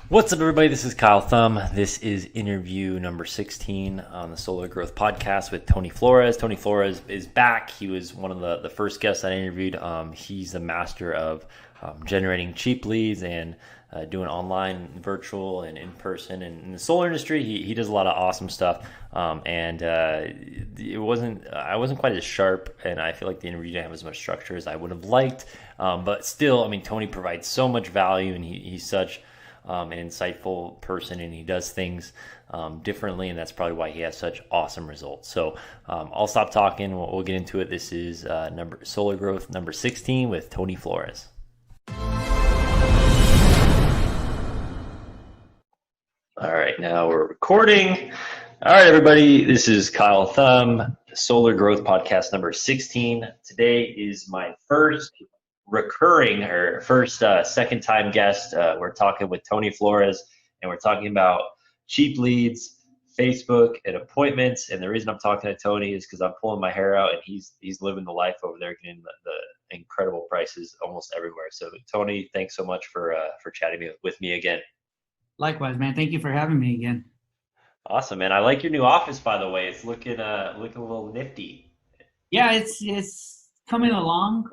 What's up, everybody? This is Kyle Thumb. This is interview number 16 on the Solar Growth Podcast with Tony Flores. Tony Flores is back. He was one of the first guests I interviewed. He's a master of generating cheap leads and doing online, virtual, and in person. And in the solar industry, he does a lot of awesome stuff. I wasn't quite as sharp, and I feel like the interview didn't have as much structure as I would have liked. But still, I mean, Tony provides so much value, and he's such an insightful person, and he does things differently, and that's probably why he has such awesome results. So I'll stop talking. We'll get into it. This is Solar Growth number 16 with Tony Flores. All right, now we're recording. All right, everybody, this is Kyle Thumb, Solar Growth Podcast number 16. Today is my first second time guest. We're talking with Tony Flores, and we're talking about cheap leads, Facebook, and appointments. And the reason I'm talking to Tony is because I'm pulling my hair out, and he's living the life over there, getting the incredible prices almost everywhere. So Tony, thanks so much for chatting with me again. Likewise, man. Thank you for having me again. Awesome, man. I like your new office, by the way. It's looking a little nifty. Yeah, it's coming along.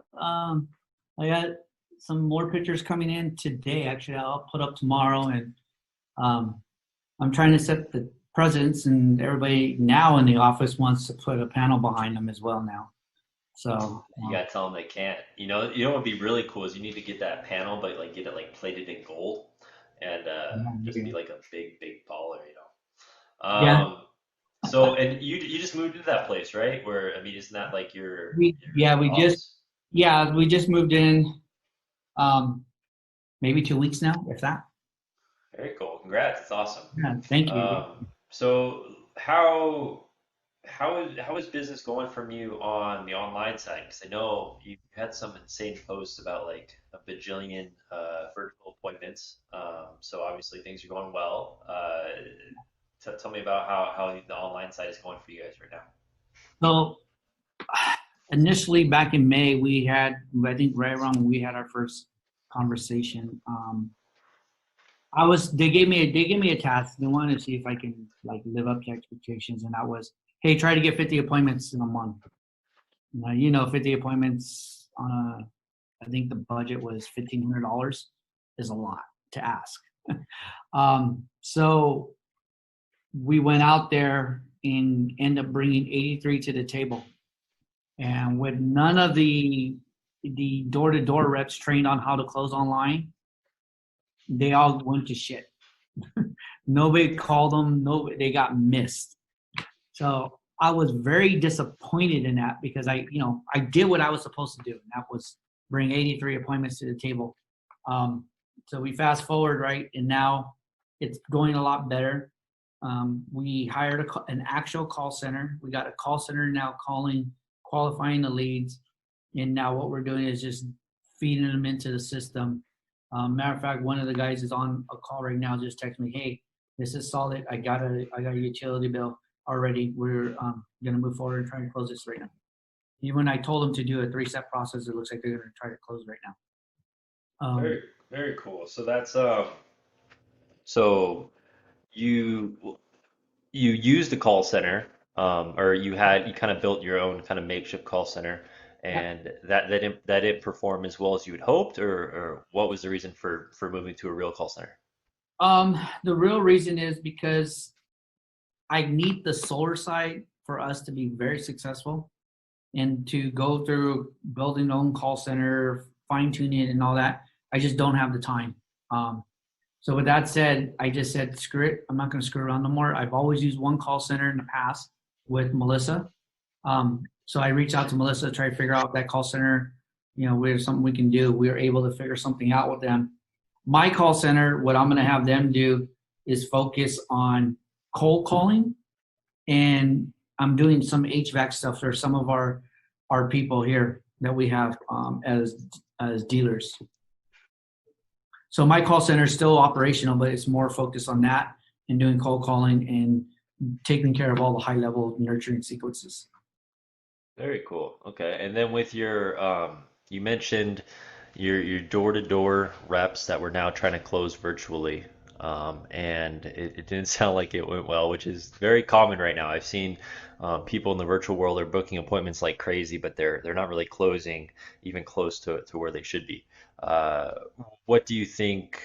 I got some more pictures coming in today. Actually, I'll put up tomorrow, and I'm trying to set the presence, and everybody now in the office wants to put a panel behind them as well now. So you gotta tell them they can't. You know what would be really cool is you need to get that panel, but like get it like plated in gold, and just be like a big baller, you know. Yeah. So and you just moved into that place, right? Where I mean, isn't that like your we office? we just moved in maybe 2 weeks now, if that. Very cool. Congrats. It's awesome. Yeah, thank you. So how is business going from you on the online side? Because I know you had some insane posts about like a bajillion virtual appointments. So obviously things are going well. Tell me about how the online side is going for you guys right now. So initially back in May, we had, I think right around we had our first conversation. They gave me a task. They wanted to see if I can like live up to expectations, and that was, hey, try to get 50 appointments in a month. Now, 50 appointments on I think the budget was $1,500 is a lot to ask. So we went out there and ended up bringing 83 to the table. And with none of the door-to-door reps trained on how to close online, they all went to shit. Nobody called them. They got missed. So I was very disappointed in that because I did what I was supposed to do, and that was bring 83 appointments to the table. So we fast forward, right, and now it's going a lot better. We hired an actual call center. We got a call center now qualifying the leads, and now what we're doing is just feeding them into the system. Matter of fact, one of the guys is on a call right now. Just text me, hey, this is solid. I got a utility bill already. We're gonna move forward and try to close this right now. Even I told them to do a 3-step process. It looks like they're gonna try to close right now. Very, very cool. So that's so you used the call center, or you kind of built your own kind of makeshift call center, and that didn't perform as well as you had hoped, or what was the reason for moving to a real call center? The real reason is because I need the solar side for us to be very successful, and to go through building our own call center, fine tuning it and all that. I just don't have the time. So with that said, I just said, screw it. I'm not going to screw around no more. I've always used one call center in the past with Melissa. So I reached out to Melissa to try to figure out that call center, there's something we can do. We were able to figure something out with them. My call center, what I'm going to have them do is focus on cold calling, and I'm doing some HVAC stuff for some of our people here that we have as dealers. So my call center is still operational, but it's more focused on that and doing cold calling and taking care of all the high level nurturing sequences. Very cool. Okay. And then with your, you mentioned your door-to-door reps that we're now trying to close virtually. And it didn't sound like it went well, which is very common right now. I've seen people in the virtual world are booking appointments like crazy, but they're not really closing even close to where they should be. Uh, what do you think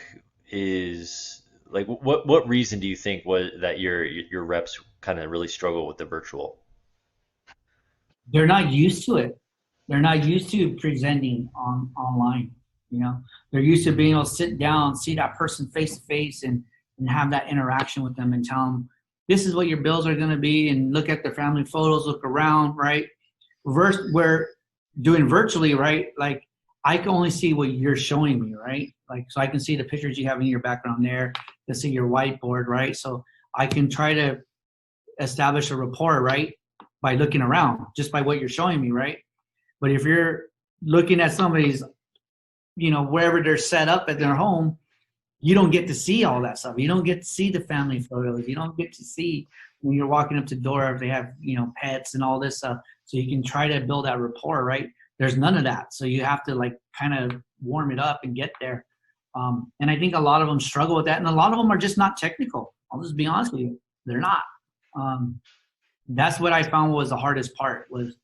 is like what reason do you think was that your reps kind of really struggle with the virtual? They're not used to it. They're not used to presenting online. You know, they're used to being able to sit down, see that person face to face, and have that interaction with them and tell them this is what your bills are going to be, and look at their family photos, look around, right? Reverse, we're doing virtually, right? Like I can only see what you're showing me, right? Like so I can see the pictures you have in your background there, to see your whiteboard, right? So I can try to establish a rapport, right? By looking around, just by what you're showing me, right? But if you're looking at somebody's, wherever they're set up at their home, you don't get to see all that stuff. You don't get to see the family photos. You don't get to see when you're walking up to the door if they have, pets and all this stuff. So you can try to build that rapport, right? There's none of that. So you have to like kind of warm it up and get there. And I think a lot of them struggle with that. And a lot of them are just not technical. I'll just be honest with you. They're not. Um, that's what I found was the hardest part was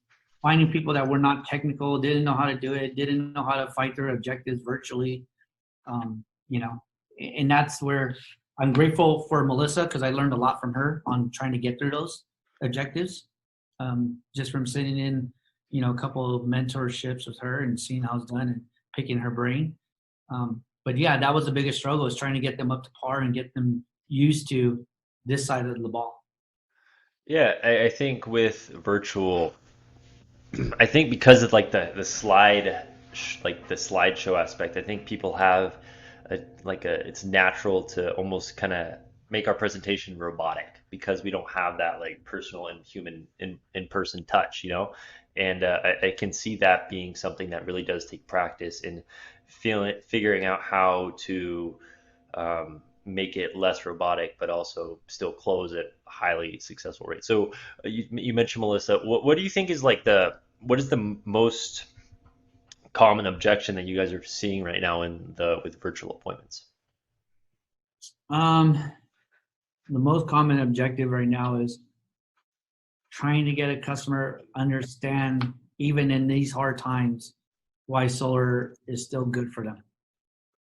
finding people that were not technical, didn't know how to do it, didn't know how to fight their objectives virtually. Um, you know, and that's where I'm grateful for Melissa because I learned a lot from her on trying to get through those objectives. Just from sitting in, a couple of mentorships with her and seeing how it's done and picking her brain. But yeah, that was the biggest struggle is trying to get them up to par and get them used to this side of the ball. Yeah, I think with virtual, I think because of like the slide like the slideshow aspect, I think people have it's natural to almost kind of make our presentation robotic because we don't have that like personal and human in person touch, you know. And I can see that being something that really does take practice in figuring out how to make it less robotic, but also still close at a highly successful rate. So you mentioned Melissa. What do you think is like what is the most common objection that you guys are seeing right now in the with virtual appointments? Um, the most common objective right now is trying to get a customer understand even in these hard times why solar is still good for them,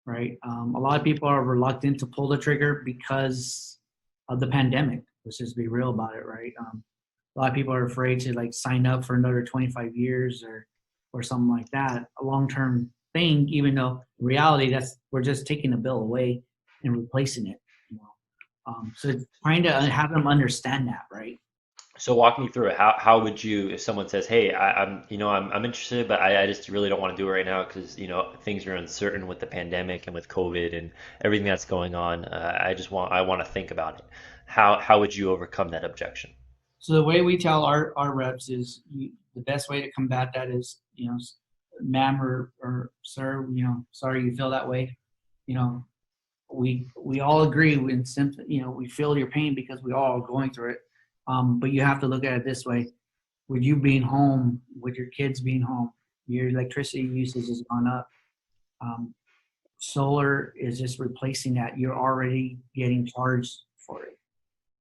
right? A lot of people are reluctant to pull the trigger because of the pandemic. Let's just be real about it, right? A lot of people are afraid to like sign up for another 25 years or something like that, a long-term thing, even though in reality that's we're just taking the bill away and replacing it, you know. So it's trying to have them understand that, right? So walk me through it. How would you, if someone says, "Hey, I'm interested, but I just really don't want to do it right now because things are uncertain with the pandemic and with COVID and everything that's going on. I want to think about it." How would you overcome that objection? So the way we tell our reps is the best way to combat that is, ma'am or sir, sorry you feel that way. You know, we all agree when simply, we feel your pain because we all are going through it. But you have to look at it this way: with you being home, with your kids being home, your electricity usage has gone up. Um, Solar is just replacing that. You're already getting charged for it.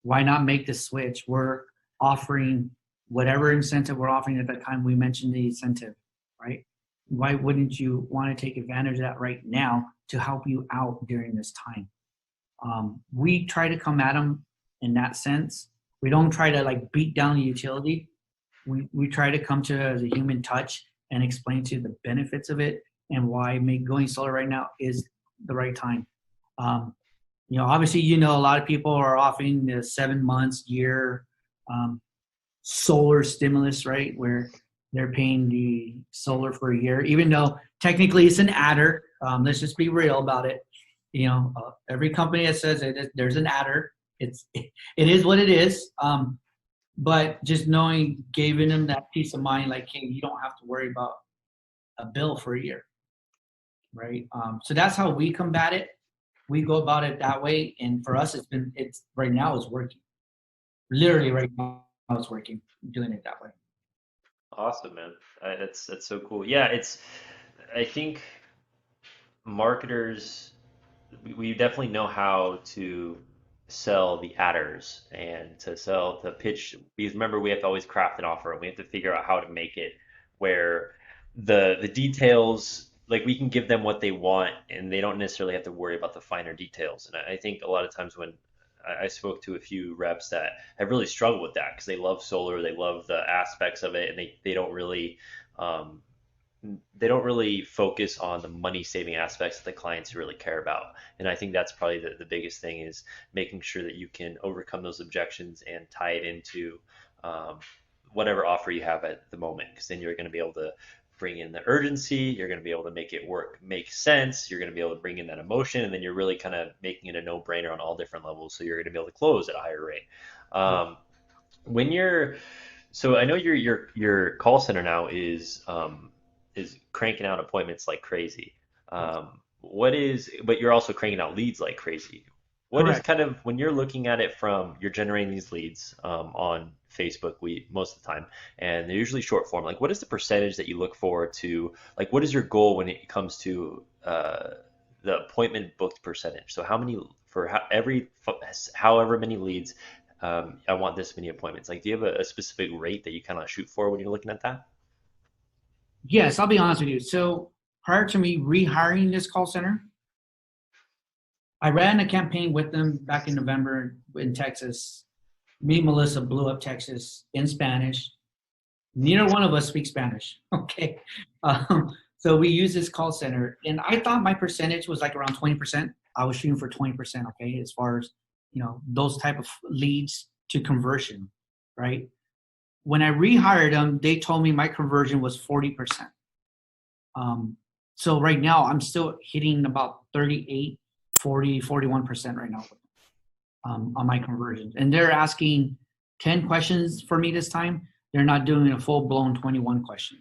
Why not make the switch? We're offering whatever incentive we're offering at that time. We mentioned the incentive, right? Why wouldn't you want to take advantage of that right now to help you out during this time? We try to come at them in that sense. We don't try to like beat down the utility. We try to come to it as a human touch and explain to the benefits of it and why going solar right now is the right time. Um, Obviously, a lot of people are offering the 7 months, year um, solar stimulus, right? Where they're paying the solar for a year, even though technically it's an adder. Let's just be real about it. Every company that says there's an adder. It is what it is. But just knowing, giving them that peace of mind, like, hey, you don't have to worry about a bill for a year, right? So that's how we combat it. We go about it that way, and for us, it's right now it's working. Literally, right now it's working. Doing it that way. Awesome, man. That's so cool. Yeah, I think marketers we definitely know how to sell the adders and to pitch, because remember we have to always craft an offer and we have to figure out how to make it where the details, like we can give them what they want and they don't necessarily have to worry about the finer details. And I think a lot of times when I spoke to a few reps that have really struggled with that because they love solar, they love the aspects of it, and um, they don't really focus on the money saving aspects that the clients really care about. And I think that's probably the biggest thing is making sure that you can overcome those objections and tie it into um, whatever offer you have at the moment. Because then you're going to be able to bring in the urgency, you're going to be able to make it work, make sense, you're going to be able to bring in that emotion, and then you're really kind of making it a no brainer on all different levels. So you're going to be able to close at a higher rate. Um, when you're so I know your call center now is cranking out appointments like crazy. But you're also cranking out leads like crazy. What is Correct. kind of when you're looking at it from you're generating these leads on Facebook we most of the time, and they're usually short form. Like, what is the percentage that you look for to like? What is your goal when it comes to the appointment booked percentage? So how many for however many leads I want this many appointments. Like, do you have a specific rate that you kind of shoot for when you're looking at that? Yes, I'll be honest with you. So prior to me rehiring this call center, I ran a campaign with them back in November in Texas. Me and Melissa blew up Texas in Spanish. Neither one of us speak Spanish. Okay. So we use this call center, and I thought my percentage was like around 20%. I was shooting for 20%. Okay, as far as those type of leads to conversion, right? When I rehired them, they told me my conversion was 40%. So right now I'm still hitting about 38, 40, 41% right now on my conversions. And they're asking 10 questions for me this time. They're not doing a full blown 21 question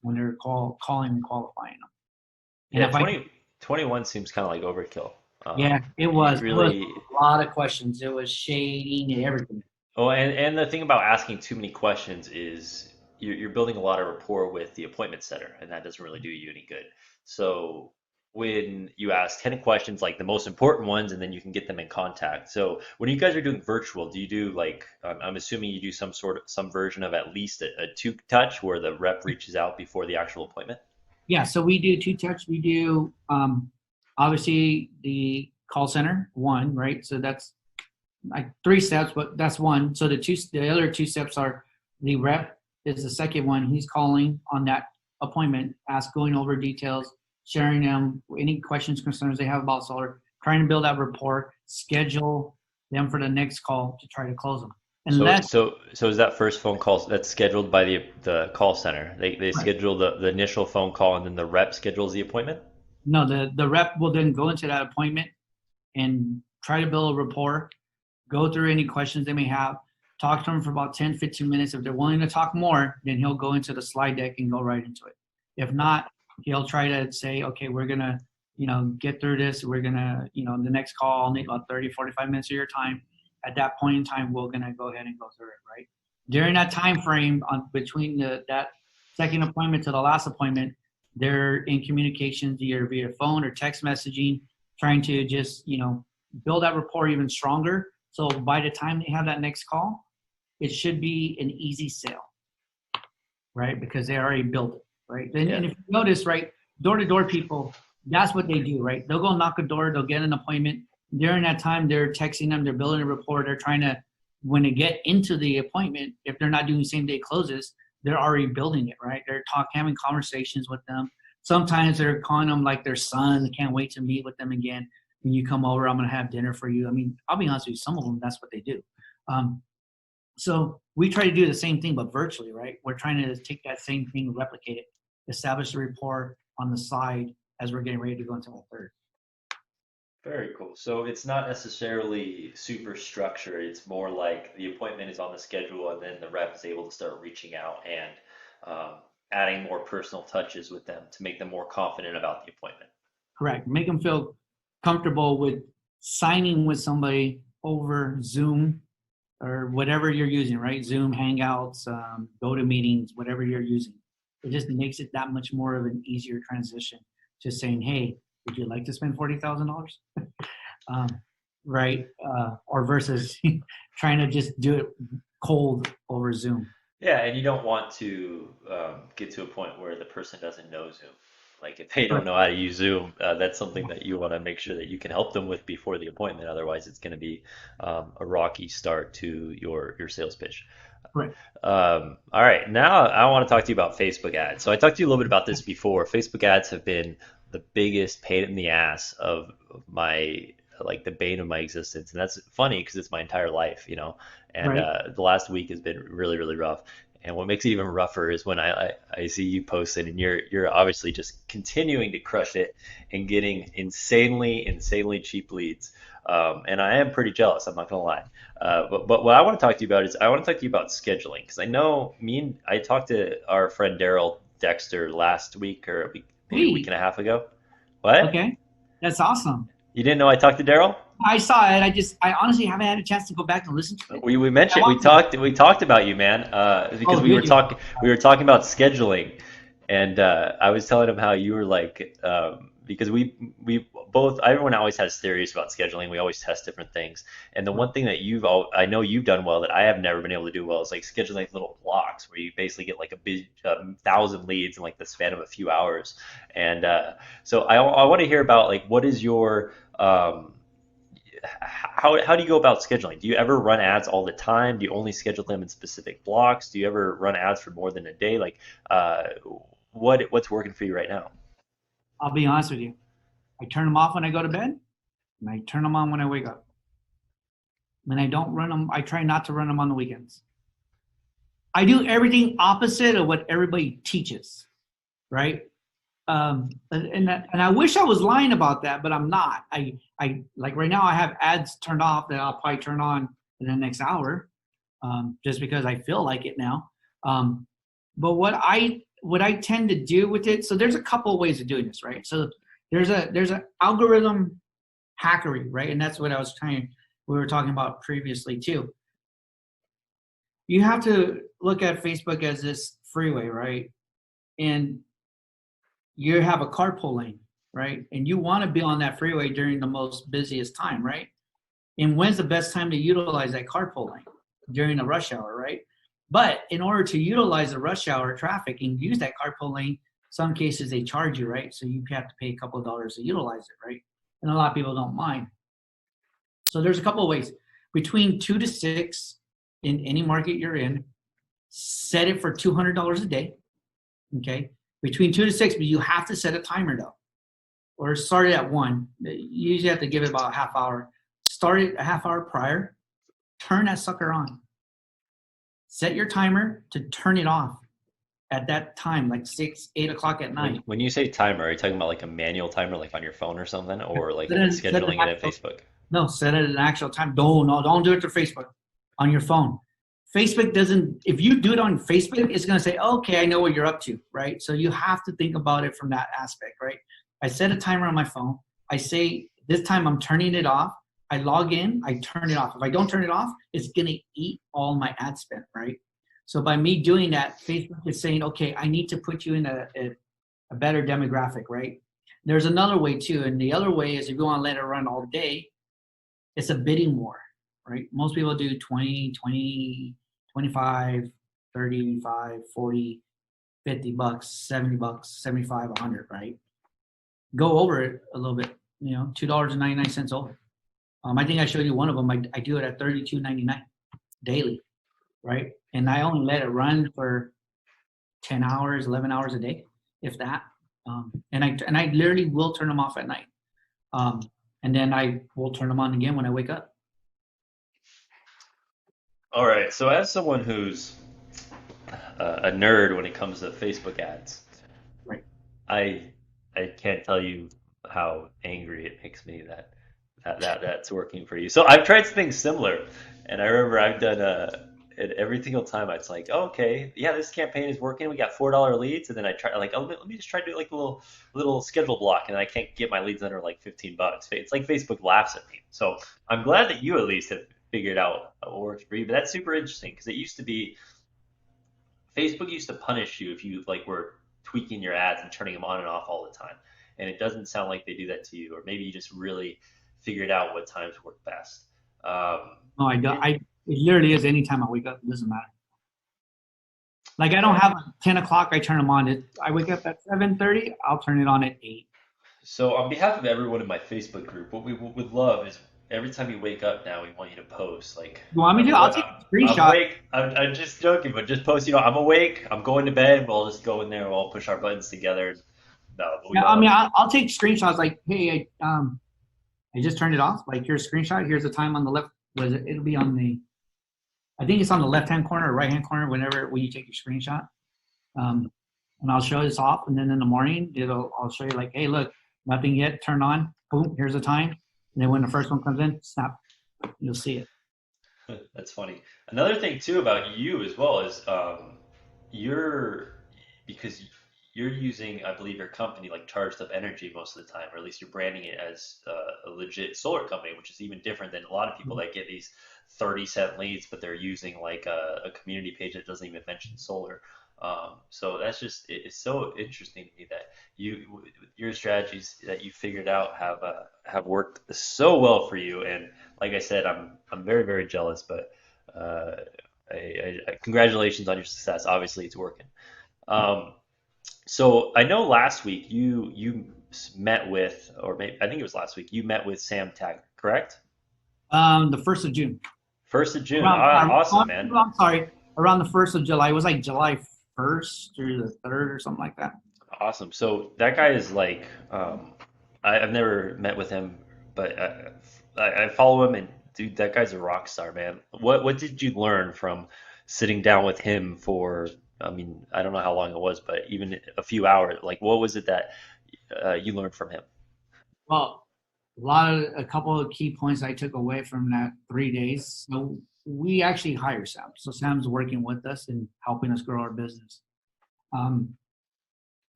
when they're calling and qualifying them. And Yeah, if I, 21 seems kind of like overkill. yeah, it You was, it was really, a lot of questions. It was shading and everything. oh, and the thing about asking too many questions is you're building a lot of rapport with the appointment setter, and that doesn't really do you any good. So when you ask 10 questions, like the most important ones, and then you can get them in contact. So when you guys are doing virtual, do you do like, I'm assuming you do some version of at least a two touch where the rep reaches out before the actual appointment? Yeah, so we do two touch. We do obviously the call center one, right? So that's like three steps, but that's one. So the other two steps are the rep is the second one. He's calling on that appointment, going over details, sharing them any questions, concerns they have about solar, trying to build that rapport, schedule them for the next call to try to close them. So, Unless so is that first phone call that's scheduled by the call center? They right. schedule the initial phone call and then the rep schedules the appointment? No, the rep will then go into that appointment and try to build a rapport, go through any questions they may have, talk to them for about 10, 15 minutes. If they're willing to talk more, then he'll go into the slide deck and go right into it. If not, he'll try to say, okay, we're going to, get through this. We're going to, the next call, I'll need about 30, 45 minutes of your time. At that point in time, we're going to go ahead and go through it, right? During that time frame between that second appointment to the last appointment, they're in communications either via phone or text messaging, trying to just, build that rapport even stronger. So by the time they have that next call, it should be an easy sale, right? Because they already built it, right? Yeah. And if you notice, right, door-to-door people, that's what they do, right? They'll go knock a door, they'll get an appointment. During that time, they're texting them, they're building a rapport, they're trying to, when they get into the appointment, if they're not doing same-day closes, they're already building it, right? They're having conversations with them. Sometimes they're calling them like their son. They can't wait to meet with them again. When you come over, I'm going to have dinner for you. I mean, I'll be honest with you, some of them, that's what they do. So we try to do the same thing, but virtually, right? We're trying to take that same thing, replicate it, establish the rapport on the side as we're getting ready to go into the third. Very cool. So it's not necessarily super structured. It's more like the appointment is on the schedule, and then the rep is able to start reaching out and adding more personal touches with them to make them more confident about the appointment. Correct. Make them feel comfortable with signing with somebody over Zoom or whatever you're using, right? Zoom, Hangouts, GoToMeetings, whatever you're using. It just makes it that much more of an easier transition to saying, hey, Would you like to spend $40,000? Um, right? Or versus trying to just do it cold over Zoom. Yeah, and you don't want to get to a point where the person doesn't know Zoom. Like if they don't Correct. know how to use Zoom, that's something that you want to make sure that you can help them with before the appointment. Otherwise, it's going to be a rocky start to your sales pitch. Correct. All right, now I want to talk to you about Facebook ads. So I talked to you a little bit about this before. Facebook ads have been the biggest pain in the ass of my like the bane of my existence, and that's funny because it's my entire life, you know. And Right. the last week has been really, really rough. And what makes it even rougher is when I see you posted and you're obviously just continuing to crush it and getting insanely cheap leads. And I am pretty jealous. I'm not gonna lie. But what I want to talk to you about is I want to talk to you about scheduling because I know I talked to our friend Daryl Dexter last week or maybe a week Hey, and a half ago. What? okay. That's awesome. You didn't know I talked to Daryl? I saw it. I honestly haven't had a chance to go back and listen to it. We I mentioned want to. we talked about you, man, because Oh, did you? we were talking about scheduling, and I was telling him how you were like because we both everyone always has theories about scheduling. We always test different things, and the one thing that I know you've done well that I have never been able to do well is like scheduling like little blocks where you basically get like a big 1,000 leads in like the span of a few hours, and so I want to hear about like what is your how do you go about scheduling? Do you ever run ads all the time? Do you only schedule them in specific blocks? Do you ever run ads for more than a day? Like, what's working for you right now? I'll be honest with you. I turn them off when I go to bed, and I turn them on when I wake up. When I don't run them, I try not to run them on the weekends. I do everything opposite of what everybody teaches, right? And I wish I was lying about that, but I'm not. I like right now I have ads turned off that I'll probably turn on in the next hour, just because I feel like it now. But what I tend to do with it, so there's a couple of ways of doing this, right? So there's an algorithm hackery, right? And that's what we were talking about previously too. You have to look at Facebook as this freeway, right? And you have a carpool lane, right? And you want to be on that freeway during the most busiest time, right? And when's the best time to utilize that carpool lane? During the rush hour, right? But in order to utilize the rush hour traffic and use that carpool lane, some cases they charge you, right? So you have to pay a couple of dollars to utilize it, right? And a lot of people don't mind. So there's a couple of ways. Between 2 to 6 in any market you're in, set it for $200 a day, okay? Between 2 to 6, but you have to set a timer though, or start it at 1. You usually have to give it about a half hour. Start it a half hour prior. Turn that sucker on. Set your timer to turn it off at that time, like 6, 8 o'clock at night. When you say timer, are you talking about like a manual timer, like on your phone or something, or like Set an scheduling it in actual, Facebook? no, set it an actual time. Don't do it to Facebook on your phone. Facebook doesn't, if you do it on Facebook, it's going to say, okay, I know what you're up to, right? So you have to think about it from that aspect, right? I set a timer on my phone. I say, this time I'm turning it off. I log in, I turn it off. If I don't turn it off, it's going to eat all my ad spend, right? So by me doing that, Facebook is saying, okay, I need to put you in a better demographic, right? There's another way too. And the other way is if you want to let it run all day, it's a bidding war, right? Most people do 20, 20, 25, 35, 40, 50 bucks, 70 bucks, 75, 100, right? Go over it a little bit, $2.99 over. I think I showed you one of them. I do it at $32.99 daily, right? And I only let it run for 10 hours, 11 hours a day, if that. And I literally will turn them off at night. And then I will turn them on again when I wake up. All right. So as someone who's a nerd when it comes to Facebook ads, Right. I I can't tell you how angry it makes me that's working for you. So I've tried things similar, and I remember I've done and every single time it's like, oh, okay, yeah, this campaign is working. We got $4 leads, and then I try like, oh, let me just try to do like a little schedule block, and I can't get my leads under like $15. It's like Facebook laughs at me. So I'm glad that you at least have figured out what works for you. But that's super interesting because it used to be Facebook used to punish you if you like were tweaking your ads and turning them on and off all the time. and it doesn't sound like they do that to you, or maybe you just really figured out what times work best. No, I don't. It, It literally is anytime I wake up. It doesn't matter. Like I don't okay. have a 10 o'clock. I turn them on. I wake up at 7:30. I'll turn it on at 8. So on behalf of everyone in my Facebook group, what we would love is every time you wake up now, we want you to post like, You want me to? I'll take a I'm screenshot. awake. I'm just joking, but just post, I'm awake. I'm going to bed. We'll just go in there. We'll all push our buttons together. No, but we Yeah, I mean, all, I'll take screenshots. Like, hey, I just turned it off. Like, here's a screenshot. Here's the time on the left. It'll be on the. I think it's on the left-hand corner or right-hand corner. Whenever you take your screenshot, and I'll show this off. And then in the morning, I'll show you like, hey, look, nothing yet. Turn on. Boom. Here's the time. And then when the first one comes in, snap. You'll see it. that's funny. Another thing too about you as well is you're because you're using, I believe, your company like charged up energy most of the time, or at least you're branding it as a legit solar company, which is even different than a lot of people that get these 30-cent leads, but they're using like a community page that doesn't even mention solar. So that's just it's so interesting to me that your strategies that you figured out have worked so well for you. And like I said, I'm very very jealous, but uh, congratulations on your success. Obviously, it's working. Um, so I know last week you met with, or maybe I think it was last week, you met with Sam Taggart, correct? The 1st of June. 1st of June. Around, Awesome, man. I'm sorry, around the 1st of July. It was like July 1st through the 3rd or something like that. Awesome. So that guy is like, I've never met with him, but I follow him, and dude, that guy's a rock star, man. What did you learn from sitting down with him for? I mean, I don't know how long it was, but even a few hours. Like, what was it that you learned from him? Well, a couple of key points I took away from that 3 days. So we actually hire Sam. So Sam's working with us and helping us grow our business. Um,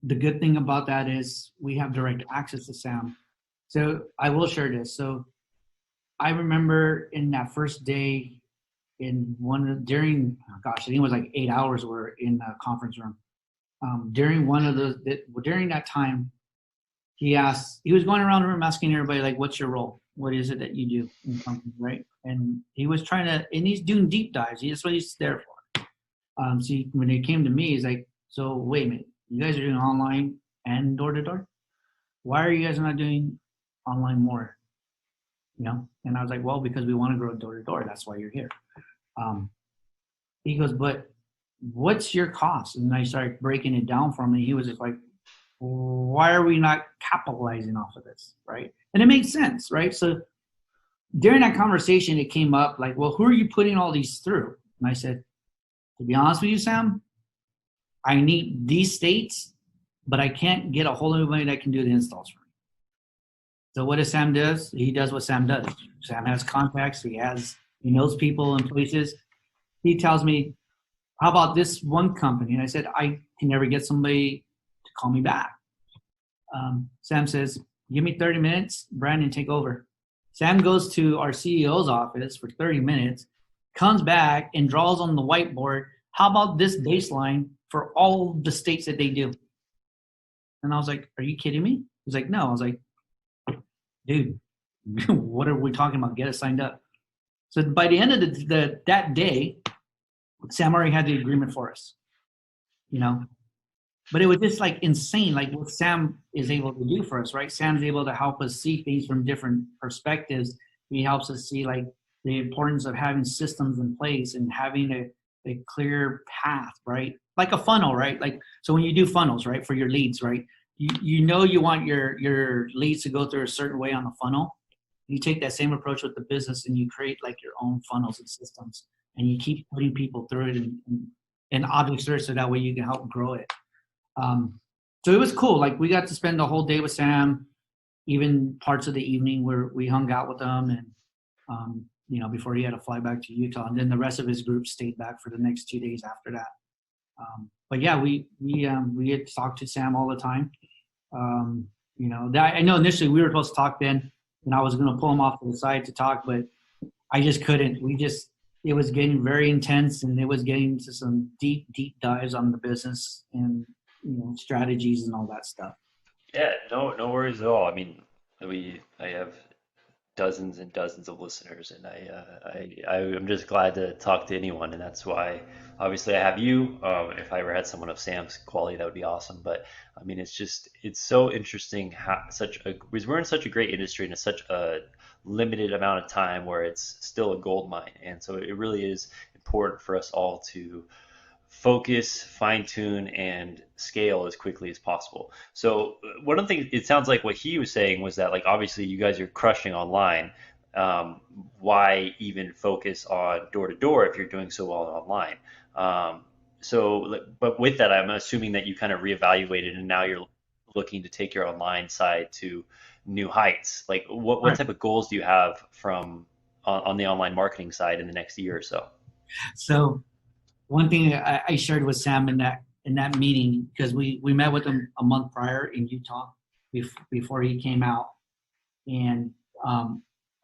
the good thing about that is we have direct access to Sam. So I will share this. So I remember in that first day I think it was like 8 hours we're in the conference room. During that time, he was going around the room asking everybody, like, what's your role? What is it that you do in the company, right? And he's doing deep dives. That's what he's there for. When it came to me, he's like, so wait a minute, you guys are doing online and door to door? Why are you guys not doing online more? And I was like, well, because we want to grow door to door. That's why you're here. He goes, but what's your cost? And I started breaking it down for him, and he was just like, why are we not capitalizing off of this, right? And it made sense, right? So during that conversation, it came up like, well, who are you putting all these through? And I said, to be honest with you, Sam, I need these states, but I can't get a hold of anybody that can do the installs for me. So what does Sam does? He does what Sam does. Sam has contacts. He knows people in places. He tells me, how about this one company? And I said, I can never get somebody to call me back. Sam says, give me 30 minutes. Brandon, take over. Sam goes to our CEO's office for 30 minutes, comes back and draws on the whiteboard, how about this baseline for all the states that they do? And I was like, are you kidding me? He's like, no. I was like, dude, what are we talking about? Get us signed up. So by the end of that day, Sam already had the agreement for us, But it was just like insane, like what Sam is able to do for us, right? Sam's able to help us see things from different perspectives. He helps us see like the importance of having systems in place and having a clear path, right? Like a funnel, right? Like, so when you do funnels, right, for your leads, right? You want your leads to go through a certain way on the funnel. You take that same approach with the business and you create like your own funnels and systems, and you keep putting people through it and object search so that way you can help grow it. So it was cool. Like we got to spend the whole day with Sam, even parts of the evening where we hung out with him and, before he had to fly back to Utah, and then the rest of his group stayed back for the next 2 days after that. But yeah, we had talked to Sam all the time. I know initially we were supposed to talk then, and I was going to pull him off to the side to talk, but I just couldn't. It was getting very intense, and it was getting to some deep dives on the business and strategies and all that stuff. Yeah, no worries at all. I mean, I have dozens and dozens of listeners, and I'm just glad to talk to anyone, and that's why obviously I have you. If I ever had someone of Sam's quality, that would be awesome. But I mean, it's so interesting how because we're in such a great industry and it's such a limited amount of time where it's still a gold mine, and so it really is important for us all to focus, fine tune, and scale as quickly as possible. So one of the things it sounds like what he was saying was that like obviously you guys are crushing online. Why even focus on door to door if you're doing so well online? Um, but with that, I'm assuming that you kind of reevaluated and now you're looking to take your online side to new heights. Like what Right. type of goals do you have from on the online marketing side in the next year or so? So one thing I shared with Sam in that meeting, because we met with him a month prior in Utah before he came out, and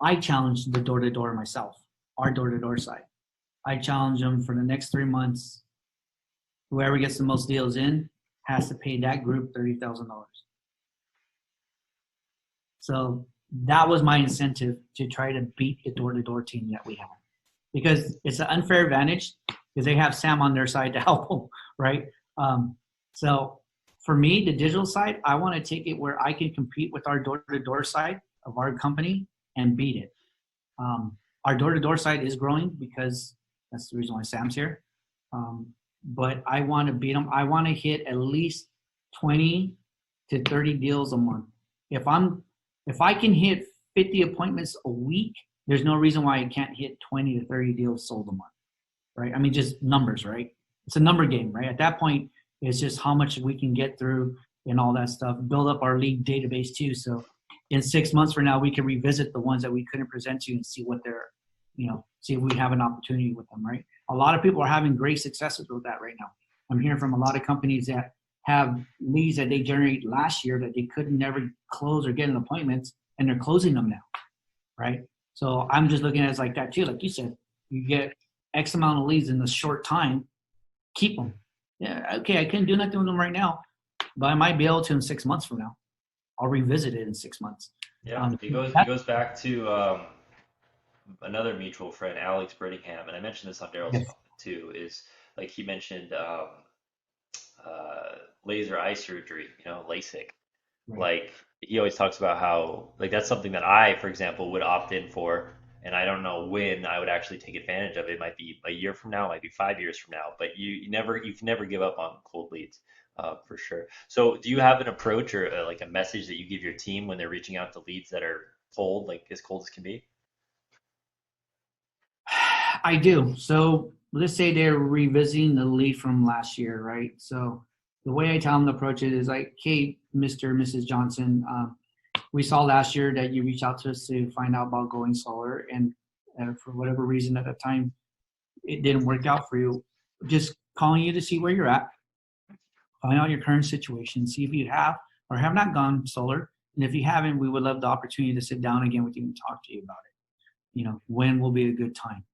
I challenged the door to door myself, our door to door side. I challenged him for the next 3 months. Whoever gets the most deals in has to pay that group $30,000. So that was my incentive to try to beat the door to door team that we have, because it's an unfair advantage because they have Sam on their side to help them, right? So for me, the digital side, I want to take it where I can compete with our door to door side of our company and beat it. Our door to door side is growing because that's the reason why Sam's here. Um, but I want to beat them. I want to hit at least 20 to 30 deals a month. If I'm if I can hit 50 appointments a week, there's no reason why I can't hit 20 to 30 deals sold a month, right? I mean, just numbers, right? It's a number game, right? At that point, it's just how much we can get through and all that stuff. Build up our lead database too. So in 6 months from now, we can revisit the ones that we couldn't present to you and see what they're, see if we have an opportunity with them, right? A lot of people are having great successes with that right now. I'm hearing from a lot of companies that have leads that they generated last year that they couldn't never close or get an appointments, and they're closing them now, right? So I'm just looking at it like that too. Like you said, you get X amount of leads in a short time, keep them. Yeah, okay, I can't do nothing with them right now, but I might be able to in 6 months from now. I'll revisit it in 6 months. Yeah, Um, it that, goes back to another mutual friend, Alex Brittingham, and I mentioned this on Daryl's yes, call too, is like he mentioned laser eye surgery, LASIK. right. Like he always talks about how like that's something that I, for example, would opt in for, and I don't know when I would actually take advantage of it. It might be a year from now, it might be 5 years from now, but you can never give up on cold leads. For sure. So, do you have an approach or like a message that you give your team when they're reaching out to leads that are cold as can be? I do. So let's say they're revisiting the lead from last year, right? So the way I tell them to approach it is like, hey, Mr. and Mrs. Johnson, we saw last year that you reached out to us to find out about going solar, and for whatever reason at the time it didn't work out for you. Just calling you to see where you're at, find out your current situation, see if you have or have not gone solar, and if you haven't, we would love the opportunity to sit down again with you and talk to you about it. When will be a good time?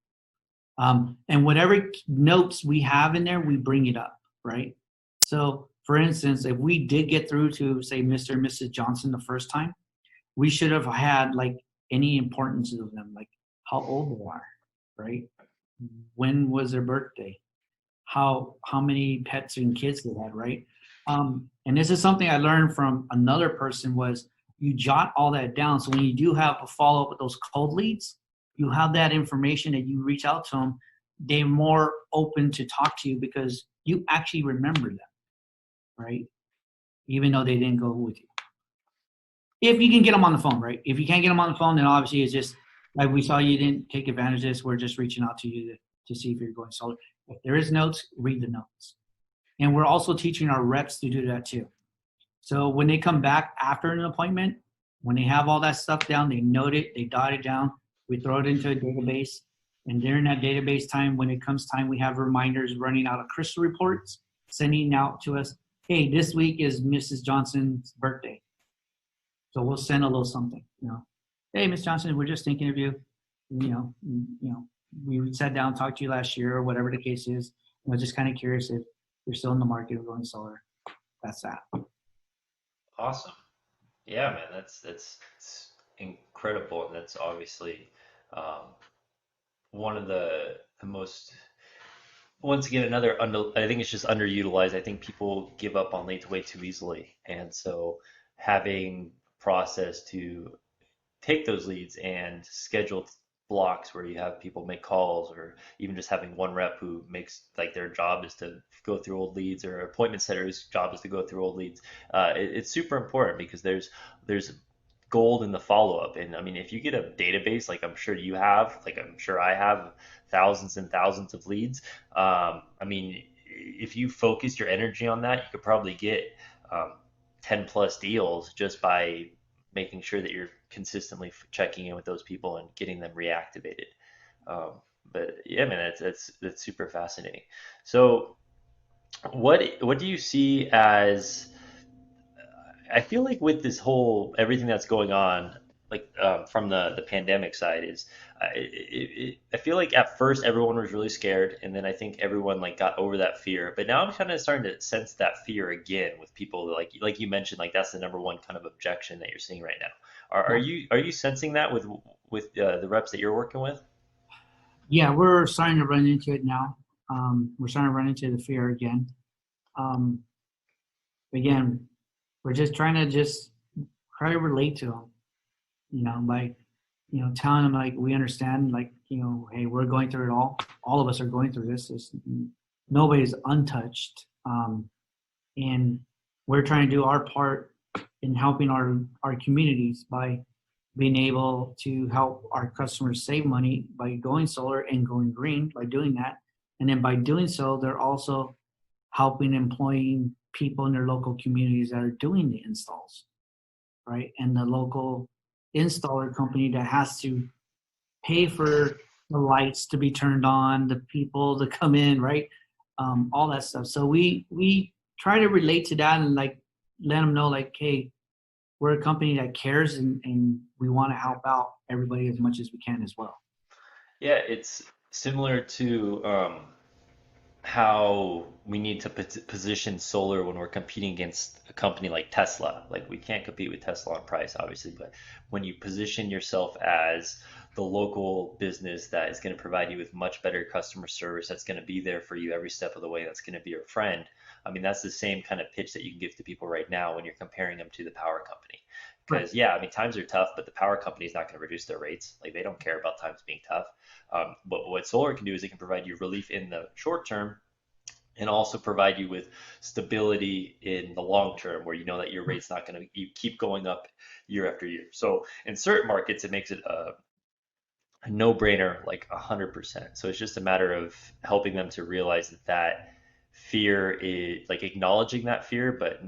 And whatever notes we have in there, we bring it up, right? So, for instance, if we did get through to say Mr. and Mrs. Johnson the first time, we should have had like any importance of them, like how old they are, right? When was their birthday? How many pets and kids they had, right? And this is something I learned from another person was you jot all that down. So when you do have a follow up with those cold leads, you have that information that you reach out to them. They're more open to talk to you because you actually remember them, right? Even though they didn't go with you. If you can get them on the phone, right? If you can't get them on the phone, then obviously it's just like we saw you didn't take advantage of this. We're just reaching out to you to see if you're going solar. If there is notes, read the notes. And we're also teaching our reps to do that too. So when they come back after an appointment, when they have all that stuff down, they note it, they dot it down, we throw it into a database. And during that database time, when it comes time, we have reminders running out of crystal reports, sending out to us, hey, this week is Mrs. Johnson's birthday. So we'll send a little something, Hey, Miss Johnson, we're just thinking of you. We sat down, talked to you last year or whatever the case is. Just kind of curious if you're still in the market of going solar. That's that. Awesome. Yeah, man, it's incredible, and that's obviously um, one of the most. Once again, I think it's just underutilized. I think people give up on leads way too easily, and so having process to take those leads and schedule blocks where you have people make calls, or even just having one rep who makes like their job is to go through old leads, or appointment setter's job is to go through old leads. It's super important because there's gold in the follow up. And I mean, if you get a database like I'm sure you have, like I'm sure I have, thousands and thousands of leads, I mean, if you focus your energy on that, you could probably get um, 10 plus deals just by making sure that you're consistently checking in with those people and getting them reactivated. Um, but yeah, man, that's super fascinating. So, what do you see as? I feel like with this whole everything that's going on, like from the pandemic side, is I feel like at first everyone was really scared, and then I think everyone like got over that fear. But now I'm kind of starting to sense that fear again with people like you mentioned, like that's the number one kind of objection that you're seeing right now. Are you sensing that with the reps that you're working with? Yeah, we're starting to run into it now. We're starting to run into the fear again. Um, again, we're just trying to just try to relate to them, like, telling them like we understand, like, hey, we're going through it all. All of us are going through this. Nobody's untouched, and we're trying to do our part in helping our communities by being able to help our customers save money by going solar and going green by doing that. And then by doing so, they're also helping employing people in their local communities that are doing the installs, right? And the local installer company that has to pay for the lights to be turned on, the people to come in, right? All that stuff. So we try to relate to that and like let them know like, hey, we're a company that cares, and we want to help out everybody as much as we can as well. Yeah, it's similar to how we need to position solar when we're competing against a company like Tesla. Like we can't compete with Tesla on price, obviously, but when you position yourself as the local business that is going to provide you with much better customer service, that's going to be there for you every step of the way, that's going to be your friend. I mean, that's the same kind of pitch that you can give to people right now when you're comparing them to the power company. Right. Because yeah, I mean, times are tough, but the power company is not going to reduce their rates. Like they don't care about times being tough. But what solar can do is it can provide you relief in the short term and also provide you with stability in the long term where you know that your rate's not going to you keep going up year after year. So in certain markets, it makes it a no-brainer, like 100%. So it's just a matter of helping them to realize that fear is like acknowledging that fear, but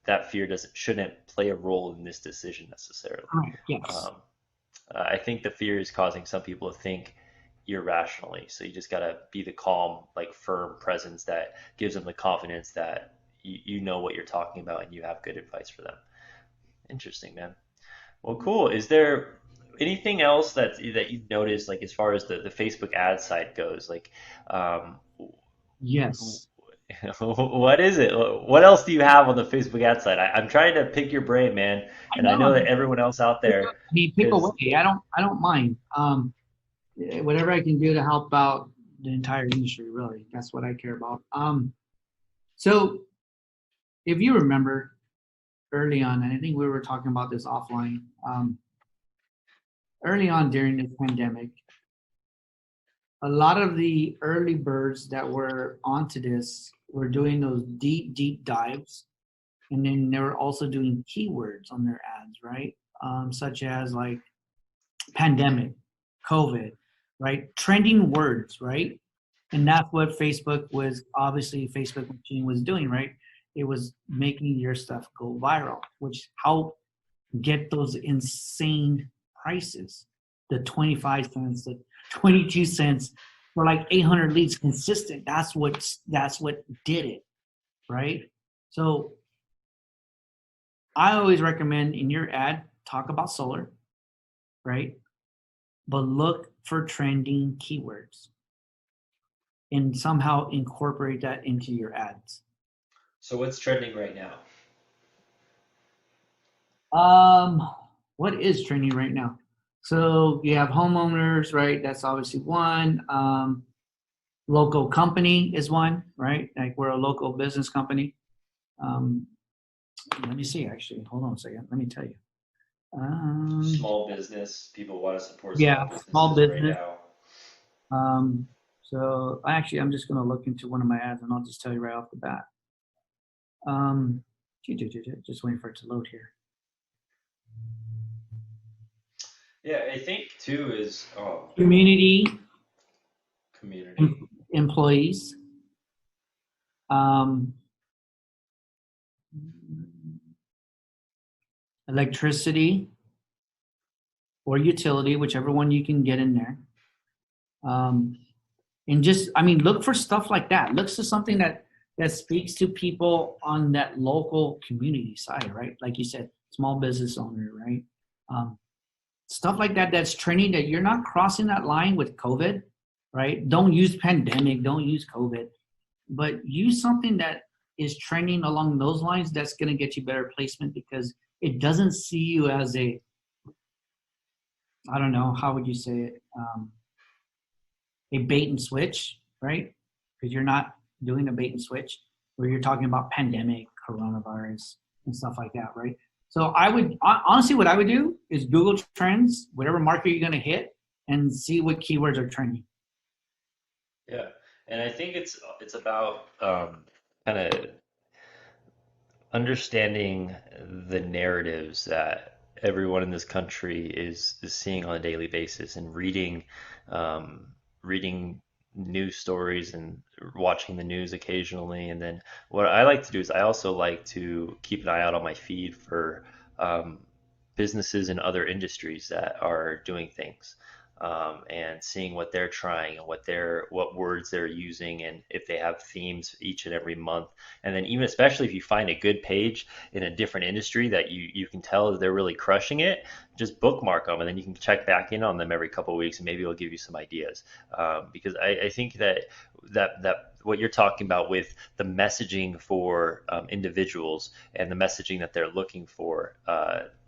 that fear doesn't shouldn't play a role in this decision necessarily. Right. Yes. Um, I think the fear is causing some people to think irrationally. So you just got to be the calm, like firm presence that gives them the confidence that you know what you're talking about and you have good advice for them. Interesting, man. Well, cool. Is there anything else that you've noticed, like as far as the Facebook ad side goes? Like, um, Yes. what is it? What else do you have on the Facebook ad side? I'm trying to pick your brain, man, I and I know. know that everyone else out there I mean, pick is. away. I don't mind. Whatever I can do to help out the entire industry, really. That's what I care about. So if you remember early on, and I think we were talking about this offline, early on during the pandemic, a lot of the early birds that were onto this were doing those deep, deep dives. And then they were also doing keywords on their ads, right? Such as like pandemic, COVID, right? Trending words, right? And that's what Facebook machine was doing, right? It was making your stuff go viral, which helped get those insane prices, the 25 cents, the 22 cents for like 800 leads consistent. That's what did it, right? So I always recommend in your ad talk about solar, right? But look for trending keywords and somehow incorporate that into your ads. So what's trending right now? Um, what is trending right now? So you have homeowners, right? That's obviously one. Local company is one, right? Like we're a local business company. Um, let me see, actually. Hold on a second. Let me tell you. Um, Small business. People want to support yeah, small small businesses right business. now. Um, so actually, I'm just going to look into one of my ads and I'll just tell you right off the bat. Um, just waiting for it to load here. Yeah, I think too is Community community. employees. Um, electricity or utility, whichever one you can get in there. Um, and just, I mean, look for stuff like that. Look for something that speaks to people on that local community side, right? Like you said, small business owner, right? Um, Stuff like that that's trending that you're not crossing that line with COVID, right? Don't use pandemic, don't use COVID, but use something that is trending along those lines that's going to get you better placement because it doesn't see you as a, I don't know, how would you say it? A bait and switch, right? Because you're not doing a bait and switch where you're talking about pandemic, coronavirus, and stuff like that, right? So I would honestly, what I would do is Google Trends, whatever market you're going to hit, and see what keywords are trending. Yeah, and I think it's about kind of understanding the narratives that everyone in this country is seeing on a daily basis and reading news stories and watching the news occasionally. And then what I like to do is I also like to keep an eye out on my feed for um, businesses in other industries that are doing things. And seeing what they're trying and what words they're using and if they have themes each and every month, and then even especially if you find a good page in a different industry that you can tell they're really crushing it, just bookmark them and then you can check back in on them every couple of weeks and maybe it'll give you some ideas. Because I think that what you're talking about with the messaging for individuals and the messaging that they're looking for,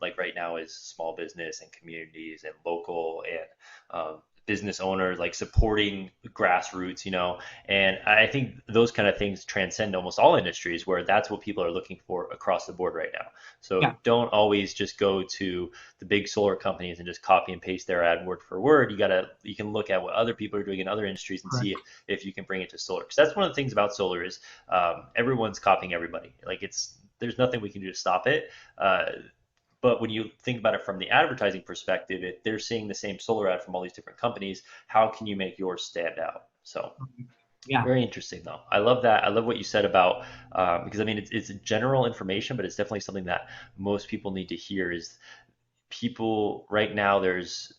like right now, is small business and communities and local and business owners, like supporting grassroots, and I think those kind of things transcend almost all industries where that's what people are looking for across the board right now. So Yeah, don't always just go to the big solar companies and just copy and paste their ad word for word. You can look at what other people are doing in other industries and see correct. if you can bring it to solar. Because that's one of the things about solar is everyone's copying everybody. Like there's nothing we can do to stop it. But when you think about it from the advertising perspective, if they're seeing the same solar ad from all these different companies, how can you make yours stand out? So Yeah, very interesting, though. I love that. I love what you said about because I mean it's general information, but it's definitely something that most people need to hear. Is people right now there's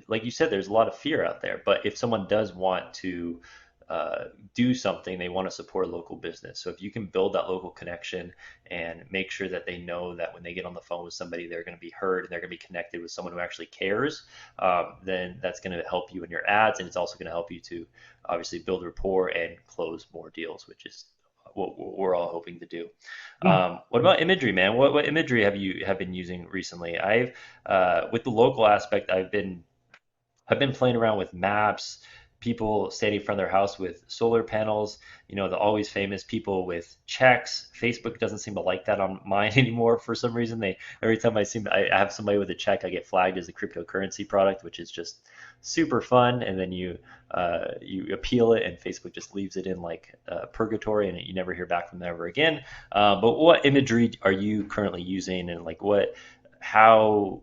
like you said, there's a lot of fear out there, but if someone does want to do something, they want to support a local business. So if you can build that local connection and make sure that they know that when they get on the phone with somebody, they're going to be heard and they're going to be connected with someone who actually cares, then that's going to help you in your ads, and it's also going to help you to obviously build rapport and close more deals, which is what we're all hoping to do. yeah. What about imagery, man? What imagery have been using recently? I've with the local aspect, I've been playing around with maps, people standing in front of their house with solar panels, the always famous people with checks. Facebook doesn't seem to like that on mine anymore for some reason. Every time I have somebody with a check, I get flagged as a cryptocurrency product, which is just super fun. And then you appeal it, and Facebook just leaves it in like purgatory, and you never hear back from them ever again. But what imagery are you currently using, and like how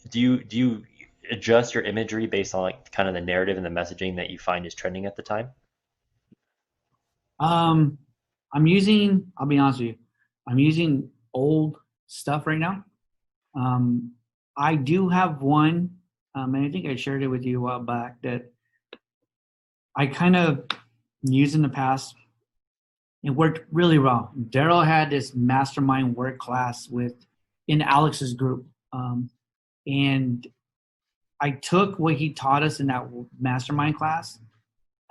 do you adjust your imagery based on like kind of the narrative and the messaging that you find is trending at the time? Um, I'll be honest with you, I'm using old stuff right now. Um, I do have one, and I think I shared it with you a while back that I kind of used in the past. It worked really well. Daryl had this mastermind work class in Alex's group, and I took what he taught us in that mastermind class,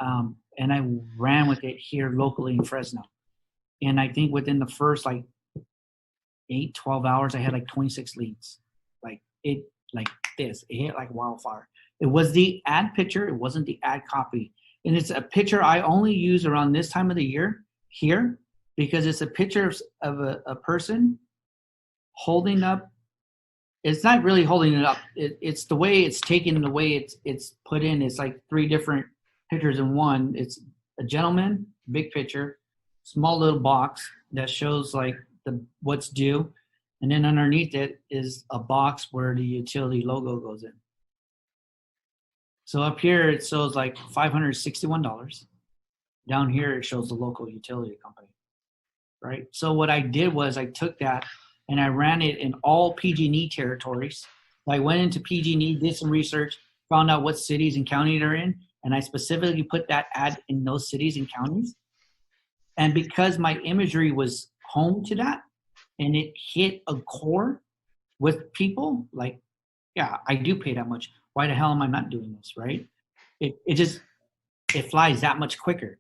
and I ran with it here locally in Fresno. And I think within the first like 12 hours, I had like 26 leads. Like this. It hit like wildfire. It was the ad picture. It wasn't the ad copy. And it's a picture I only use around this time of the year here because it's a picture of a person holding up. It's not really holding it up. It's the way it's taken, the way it's put in. It's like three different pictures in one. It's a gentleman, big picture, small little box that shows like what's due. And then underneath it is a box where the utility logo goes in. So up here it shows like $561. Down here it shows the local utility company, right? So what I did was I took that and I ran it in all PG&E territories. I went into PG&E, did some research, found out what cities and counties they're in, and I specifically put that ad in those cities and counties. And because my imagery was home to that, and it hit a core with people, like, yeah, I do pay that much. Why the hell am I not doing this, right? It flies that much quicker.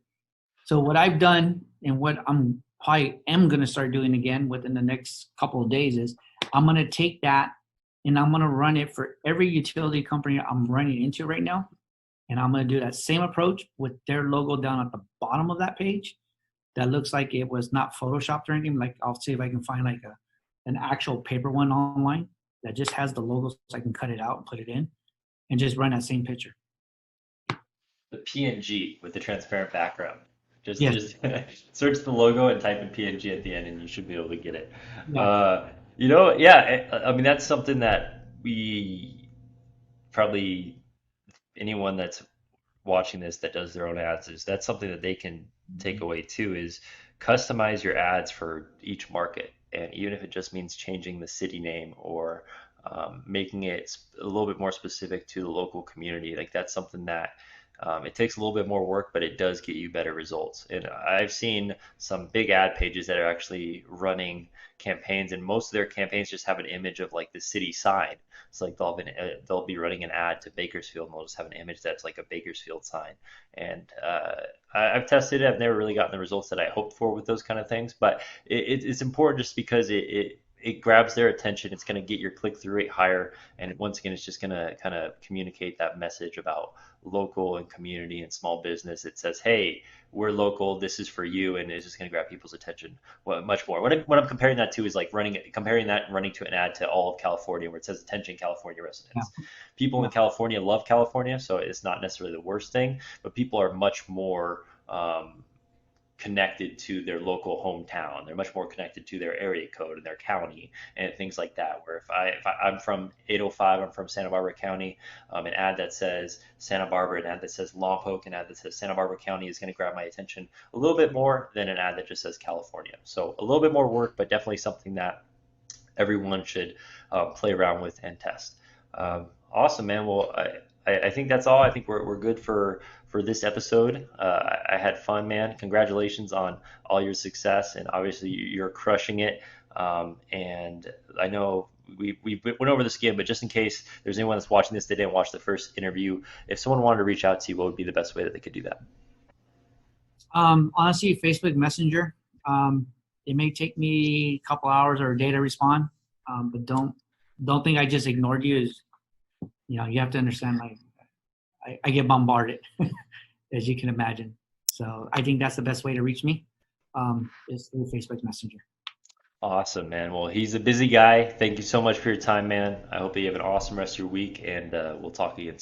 So what I've done and what I'm probably am going to start doing again within the next couple of days is I'm going to take that and I'm going to run it for every utility company I'm running into right now. And I'm going to do that same approach with their logo down at the bottom of that page. That looks like it was not photoshopped or anything. Like I'll see if I can find like an actual paper one online that just has the logo so I can cut it out and put it in and just run that same picture. The PNG with the transparent background. Just search the logo and type in PNG at the end, and you should be able to get it. Yeah. I mean, that's something that we probably anyone that's watching this that does their own ads that's something that they can take away too is customize your ads for each market. And even if it just means changing the city name or making it a little bit more specific to the local community, like that's something that it takes a little bit more work, but it does get you better results. And I've seen some big ad pages that are actually running campaigns, and most of their campaigns just have an image of like the city sign. It's like they'll be running an ad to Bakersfield, and they'll just have an image that's like a Bakersfield sign. And I've tested it. I've never really gotten the results that I hoped for with those kind of things, but it's important just because it grabs their attention. It's going to get your click-through rate higher, and once again, it's just going to kind of communicate that message about local and community and small business. It says, "Hey, we're local. This is for you," and it's just going to grab people's attention much more. What I'm comparing that to is like comparing that and running to an ad to all of California, where it says, "Attention, California residents." Yeah. People in California love California, so it's not necessarily the worst thing, but people are much more connected to their local hometown. They're much more connected to their area code and their county and things like that. Where if I'm from 805, I'm from Santa Barbara County, an ad that says Santa Barbara, an ad that says Lompoc, an ad that says Santa Barbara County is going to grab my attention a little bit more than an ad that just says California. So a little bit more work, but definitely something that everyone should play around with and test. Awesome, man. Well, I think that's all. I think we're good for this episode. I had fun, man. Congratulations on all your success, and obviously you're crushing it. And I know we went over this again, but just in case there's anyone that's watching this, they didn't watch the first interview. If someone wanted to reach out to you, what would be the best way that they could do that? Honestly, Facebook Messenger. It may take me a couple hours or a day to respond, but don't think I just ignored you. You have to understand, like, I get bombarded, as you can imagine. So I think that's the best way to reach me, is through Facebook Messenger. Awesome, man. Well, he's a busy guy. Thank you so much for your time, man. I hope that you have an awesome rest of your week, and we'll talk again soon.